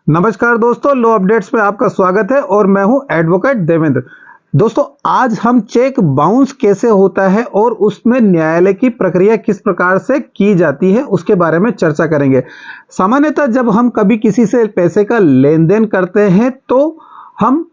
नमस्कार दोस्तों, लो अपडेट्स में आपका स्वागत है और मैं हूं एडवोकेट देवेंद्र। दोस्तों, आज हम चेक बाउंस कैसे होता है और उसमें न्यायालय की प्रक्रिया किस प्रकार से की जाती है उसके बारे में चर्चा करेंगे। सामान्यतः जब हम कभी किसी से पैसे का लेन देन करते हैं तो हम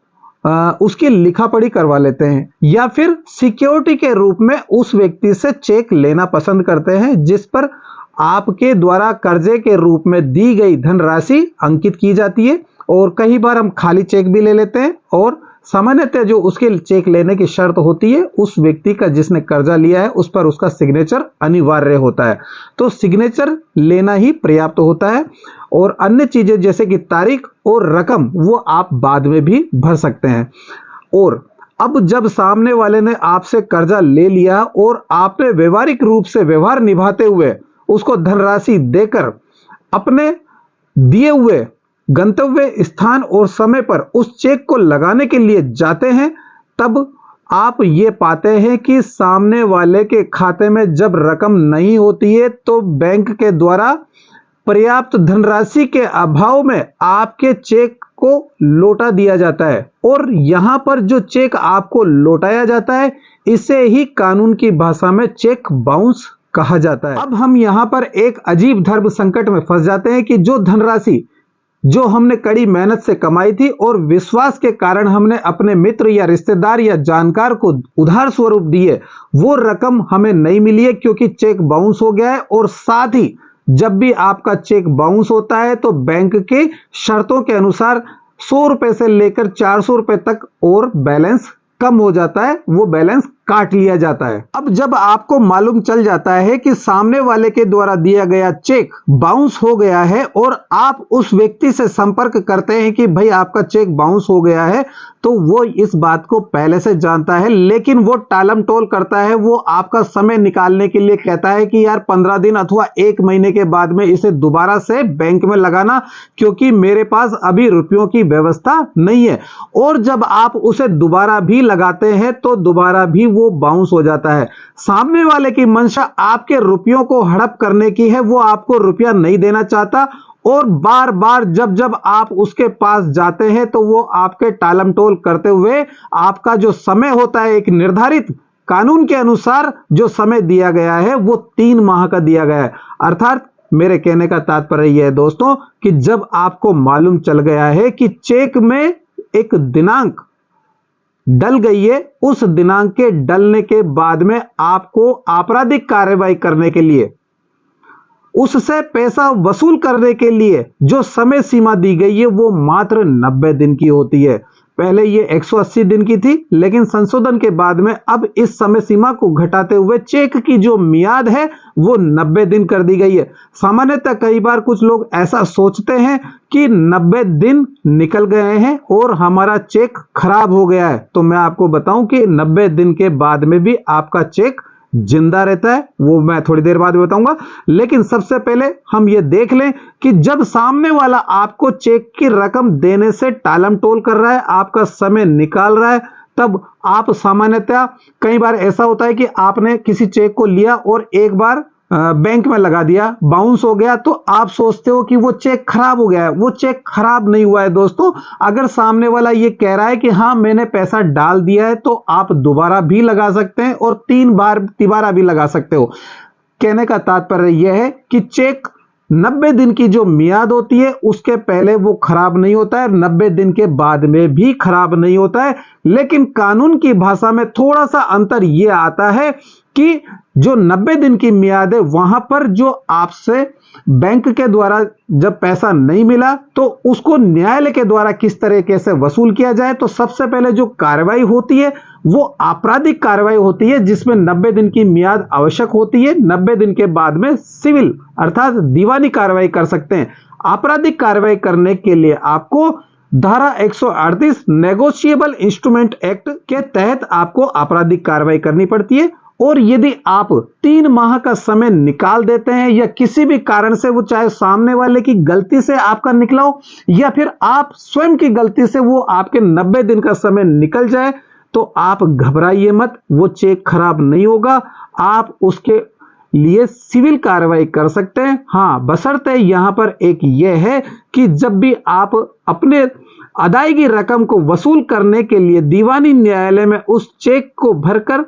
उसकी लिखा पढ़ी करवा लेते हैं या फिर सिक्योरिटी के रूप में उस व्यक्ति से चेक लेना पसंद करते हैं जिस पर आपके द्वारा कर्जे के रूप में दी गई धनराशि अंकित की जाती है। और कई बार हम खाली चेक भी ले लेते हैं और सामान्यतः जो उसके चेक लेने की शर्त होती है उस व्यक्ति का जिसने कर्जा लिया है उस पर उसका सिग्नेचर अनिवार्य होता है, तो सिग्नेचर लेना ही पर्याप्त होता है। और अन्य चीजें जैसे कि तारीख और रकम वो आप बाद में भी भर सकते हैं। और अब जब सामने वाले ने आपसे कर्जा ले लिया और आपने व्यवहारिक रूप से व्यवहार निभाते हुए उसको धनराशि देकर अपने दिए हुए गंतव्य स्थान और समय पर उस चेक को लगाने के लिए जाते हैं, तब आप ये पाते हैं कि सामने वाले के खाते में जब रकम नहीं होती है तो बैंक के द्वारा पर्याप्त धनराशि के अभाव में आपके चेक को लौटा दिया जाता है। और यहां पर जो चेक आपको लौटाया जाता है इसे ही कानून की भाषा में चेक बाउंस कहा जाता है। अब हम यहां पर एक अजीब धर्म संकट में फंस जाते हैं कि जो धनराशि जो हमने कड़ी मेहनत से कमाई थी और विश्वास के कारण हमने अपने मित्र या रिश्तेदार या जानकार को उधार स्वरूप दिए, वो रकम हमें नहीं मिली है क्योंकि चेक बाउंस हो गया है। और साथ ही जब भी आपका चेक बाउंस होता है तो बैंक के शर्तों के अनुसार 100 रुपए से लेकर 400 रुपए तक और बैलेंस कम हो जाता है, वो बैलेंस काट लिया जाता है। अब जब आपको मालूम चल जाता है कि सामने वाले के द्वारा दिया गया चेक बाउंस हो गया है और आप उस व्यक्ति से संपर्क करते हैं कि भाई आपका चेक बाउंस हो गया है, तो वो इस बात को पहले से जानता है लेकिन वो टालम टोल करता है। वो आपका समय निकालने के लिए कहता है कि यार 15 दिन अथवा 1 महीने के बाद में इसे दोबारा से बैंक में लगाना क्योंकि मेरे पास अभी रुपयों की व्यवस्था नहीं है। और जब आप उसे दोबारा भी लगाते हैं तो दोबारा भी वो बाउंस हो जाता है। सामने वाले की मंशा आपके रुपयों को हड़प करने की है, वो आपको रुपया नहीं देना चाहता और बार बार जब जब आप उसके पास जाते हैं तो वो आपके टालम टोल करते हुए आपका जो समय होता है एक निर्धारित कानून के अनुसार जो समय दिया गया है वो 3 माह का दिया गया है। अर्थात मेरे कहने का तात्पर्य यह है दोस्तों कि जब आपको मालूम चल गया है कि चेक में एक दिनांक डल गई है, उस दिनांक के डलने के बाद में आपको आपराधिक कार्रवाई करने के लिए उससे पैसा वसूल करने के लिए जो समय सीमा दी गई है वो मात्र 90 दिन की होती है। पहले ये 180 दिन की थी लेकिन संशोधन के बाद में अब इस समय सीमा को घटाते हुए चेक की जो मियाद है वो 90 दिन कर दी गई है। सामान्यतः कई बार कुछ लोग ऐसा सोचते हैं कि 90 दिन निकल गए हैं और हमारा चेक खराब हो गया है, तो मैं आपको बताऊं कि 90 दिन के बाद में भी आपका चेक जिंदा रहता है, वो मैं थोड़ी देर बाद बताऊंगा। लेकिन सबसे पहले हम ये देख लें कि जब सामने वाला आपको चेक की रकम देने से टालम टोल कर रहा है, आपका समय निकाल रहा है, तब आप सामान्यतः कई बार ऐसा होता है कि आपने किसी चेक को लिया और एक बार बैंक में लगा दिया, बाउंस हो गया, तो आप सोचते हो कि वो चेक खराब हो गया है। वो चेक खराब नहीं हुआ है दोस्तों। अगर सामने वाला ये कह रहा है कि हाँ मैंने पैसा डाल दिया है तो आप दोबारा भी लगा सकते हैं और 3 बार तिबारा भी लगा सकते हो। कहने का तात्पर्य यह है कि चेक 90 दिन की जो मियाद होती है उसके पहले वो खराब नहीं होता है, 90 दिन के बाद में भी खराब नहीं होता है। लेकिन कानून की भाषा में थोड़ा सा अंतर यह आता है कि जो 90 दिन की मियाद है वहां पर जो आपसे बैंक के द्वारा जब पैसा नहीं मिला तो उसको न्यायालय के द्वारा किस तरीके से वसूल किया जाए, तो सबसे पहले जो कार्रवाई होती है वो आपराधिक कार्रवाई होती है जिसमें 90 दिन की मियाद आवश्यक होती है। 90 दिन के बाद में सिविल अर्थात दीवानी कार्रवाई कर सकते हैं। आपराधिक कार्रवाई करने के लिए आपको धारा 138 नेगोशिएबल इंस्ट्रूमेंट एक्ट के तहत आपको आपराधिक कार्रवाई करनी पड़ती है। और यदि आप 3 माह का समय निकाल देते हैं या किसी भी कारण से वो चाहे सामने वाले की गलती से आपका निकला हो या फिर आप स्वयं की गलती से वो आपके 90 दिन का समय निकल जाए, तो आप घबराइए मत, वो चेक खराब नहीं होगा। आप उसके लिए सिविल कार्रवाई कर सकते हैं। हाँ, बशर्ते यहां पर एक यह है कि जब भी आप अपने अदायगी रकम को वसूल करने के लिए दीवानी न्यायालय में उस चेक को भरकर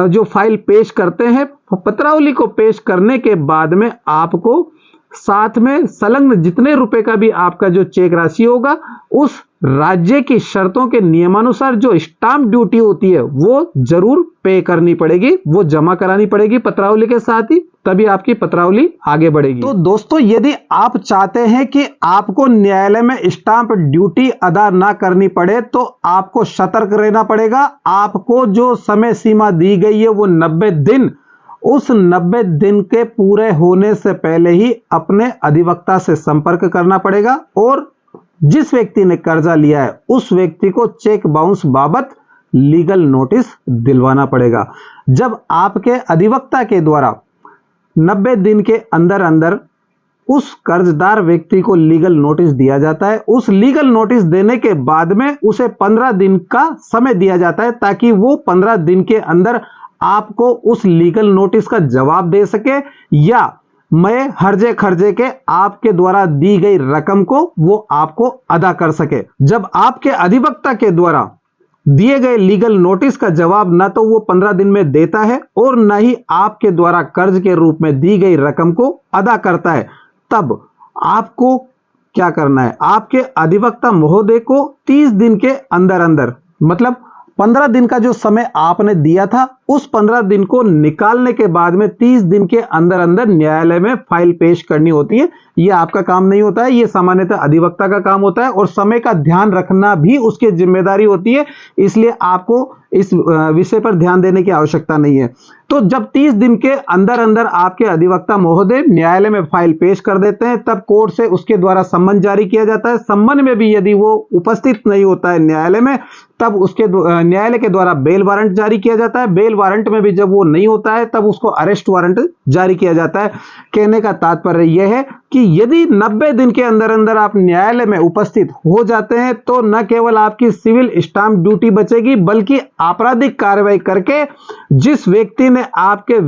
जो फाइल पेश करते हैं, पत्रावली को पेश करने के बाद में आपको साथ में संलग्न जितने रुपए का भी आपका जो चेक राशि होगा, उस राज्य की शर्तों के नियमानुसार जो स्टाम्प ड्यूटी होती है वो जरूर पे करनी पड़ेगी, वो जमा करानी पड़ेगी पत्रावली के साथ ही, तभी आपकी पत्रावली आगे बढ़ेगी। तो दोस्तों, यदि आप चाहते हैं कि आपको न्यायालय में स्टाम्प ड्यूटी अदा ना करनी पड़े तो आपको सतर्क रहना पड़ेगा। आपको जो समय सीमा दी गई है वो 90 दिन, उस 90 दिन के पूरे होने से पहले ही अपने अधिवक्ता से संपर्क करना पड़ेगा और जिस व्यक्ति ने कर्जा लिया है उस व्यक्ति को चेक बाउंस बाबत लीगल नोटिस दिलवाना पड़ेगा। जब आपके अधिवक्ता के द्वारा 90 दिन के अंदर अंदर उस कर्जदार व्यक्ति को लीगल नोटिस दिया जाता है, उस लीगल नोटिस देने के बाद में उसे 15 दिन का समय दिया जाता है ताकि वो 15 दिन के अंदर आपको उस लीगल नोटिस का जवाब दे सके या मैं हर्जे खर्जे के आपके द्वारा दी गई रकम को वो आपको अदा कर सके। जब आपके अधिवक्ता के द्वारा दिए गए लीगल नोटिस का जवाब ना तो वो 15 दिन में देता है और ना ही आपके द्वारा कर्ज के रूप में दी गई रकम को अदा करता है, तब आपको क्या करना है, आपके अधिवक्ता महोदय को 30 दिन के अंदर अंदर, मतलब 15 दिन का जो समय आपने दिया था उस 15 दिन को निकालने के बाद में 30 दिन के अंदर अंदर न्यायालय में फाइल पेश करनी होती है। यह आपका काम नहीं होता है, यह सामान्यतः अधिवक्ता का काम होता है और समय का ध्यान रखना भी उसकी जिम्मेदारी होती है, इसलिए आपको इस विषय पर ध्यान देने की आवश्यकता नहीं है। तो जब 30 दिन के अंदर अंदर आपके अधिवक्ता महोदय न्यायालय में फाइल पेश कर देते हैं, तब कोर्ट से उसके द्वारा सम्मन जारी किया जाता है। सम्मन में भी यदि वो उपस्थित नहीं होता है न्यायालय में, तब उसके न्यायालय के द्वारा बेल वारंट जारी किया जाता है। बेल वारंट में भी जब वो नहीं होता है तब उसको अरेस्ट वारंट जारी किया जाता है। कहने का तात्पर्य यह है कि यदि 90 दिन के अंदर अंदर आप न्यायालय में उपस्थित हो जाते हैं तो न केवल आपकी सिविल स्टाम्प ड्यूटी बचेगी बल्कि आपराधिक कार्रवाई करके जिस व्यक्ति ने आपके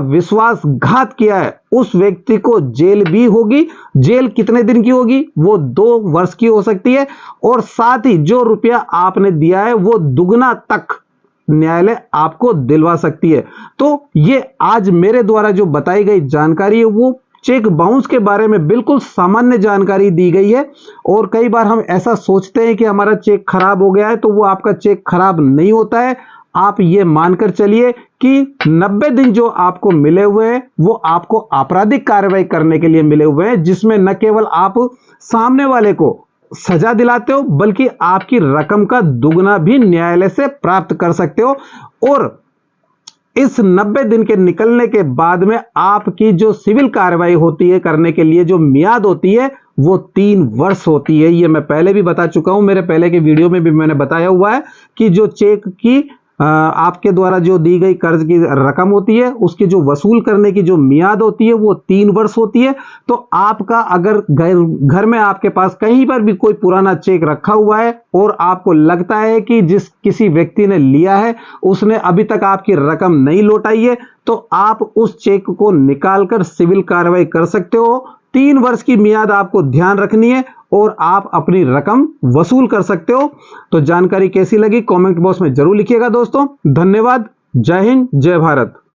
विश्वासघात किया है उस व्यक्ति को जेल भी होगी। जेल कितने दिन की होगी? वो 2 वर्ष की हो सकती है और साथ ही जो रुपया आपने दिया है वो दुगना तक न्यायालय आपको दिलवा सकती है। तो ये आज मेरे द्वारा जो बताई गई जानकारी है वो चेक बाउंस के बारे में बिल्कुल सामान्य जानकारी दी गई है। और कई बार हम ऐसा सोचते हैं कि हमारा चेक खराब हो गया है, तो वो आपका चेक खराब नहीं होता है। आप ये मानकर चलिए कि 90 दिन जो आपको मिले हुए हैं वो आपको आपराधिक कार्रवाई करने के लिए मिले हुए हैं, जिसमें न केवल आप सामने वाले को सजा दिलाते हो बल्कि आपकी रकम का दुगना भी न्यायालय से प्राप्त कर सकते हो। और इस 90 दिन के निकलने के बाद में आपकी जो सिविल कार्रवाई होती है करने के लिए जो मियाद होती है वो 3 वर्ष होती है। ये मैं पहले भी बता चुका हूं, मेरे पहले के वीडियो में भी मैंने बताया हुआ है कि जो चेक की आपके द्वारा जो दी गई कर्ज की रकम होती है उसकी जो वसूल करने की जो मियाद होती है वो 3 वर्ष होती है। तो आपका अगर घर में आपके पास कहीं पर भी कोई पुराना चेक रखा हुआ है और आपको लगता है कि जिस किसी व्यक्ति ने लिया है उसने अभी तक आपकी रकम नहीं लौटाई है, तो आप उस चेक को निकालकर सिविल कार्रवाई कर सकते हो। 3 वर्ष की मियाद आपको ध्यान रखनी है और आप अपनी रकम वसूल कर सकते हो। तो जानकारी कैसी लगी कमेंट बॉक्स में जरूर लिखिएगा दोस्तों। धन्यवाद। जय हिंद, जय भारत।